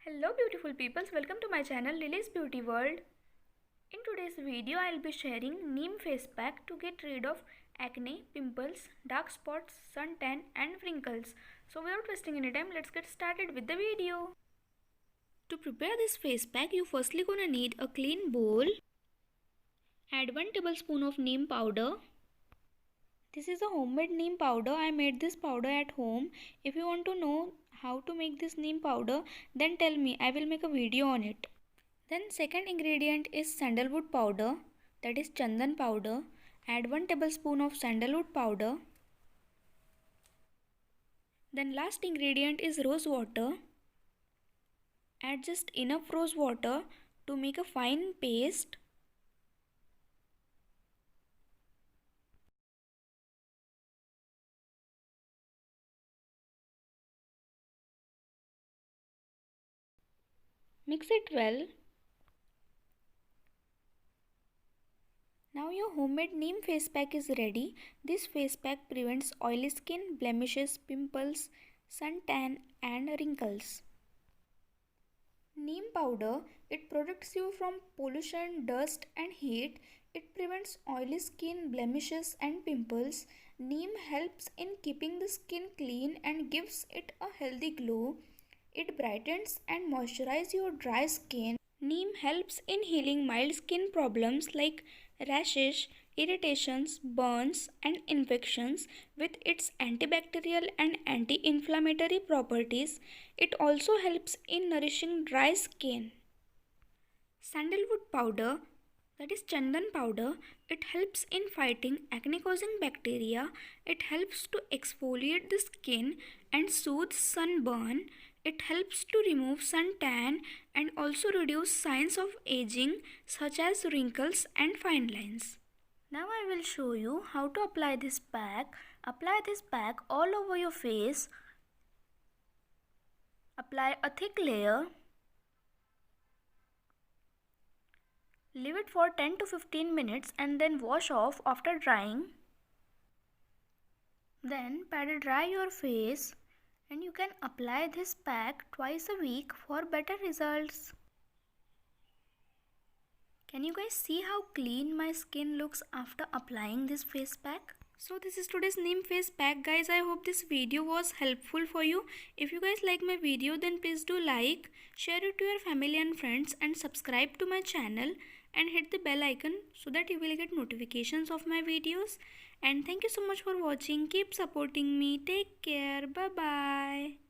Hello beautiful peoples, welcome to my channel Lily's Beauty World. In today's video I'll be sharing Neem face pack to get rid of acne, pimples, dark spots, suntan and wrinkles. So without wasting any time, let's get started with the video. To prepare this face pack, you firstly gonna need a clean bowl. Add 1 tablespoon of neem powder. This is a homemade neem powder. I made this powder at home. If you want to know how to make this neem powder, then tell me. I will make a video on it. Then second ingredient is sandalwood powder, that is chandan powder. Add 1 tablespoon of sandalwood powder. Then last ingredient is rose water. Add just enough rose water to make a fine paste. Mix it well. Now your homemade neem face pack is ready. This face pack prevents oily skin, blemishes, pimples, suntan and wrinkles. Neem powder, it protects you from pollution, dust and heat. It prevents oily skin, blemishes and pimples. Neem helps in keeping the skin clean and gives it a healthy glow. It brightens and moisturizes your dry skin. Neem helps in healing mild skin problems like rashes, irritations, burns and infections. With its antibacterial and anti-inflammatory properties, it also helps in nourishing dry skin. Sandalwood powder, that is chandan powder, it helps in fighting acne causing bacteria. It helps to exfoliate the skin and soothe sunburn. It helps to remove suntan and also reduce signs of aging such as wrinkles and fine lines. Now I will show you how to apply this pack. Apply this pack all over your face. Apply a thick layer. Leave it for 10 to 15 minutes and then wash off after drying. Then pat dry your face. And you can apply this pack twice a week for better results. Can you guys see how clean my skin looks after applying this face pack? So this is today's neem face pack guys. I hope this video was helpful for you. If you guys like my video, then please do like, share it to your family and friends and subscribe to my channel and hit the bell icon so that you will get notifications of my videos. And thank you so much for watching. Keep supporting me. Take care. Bye bye.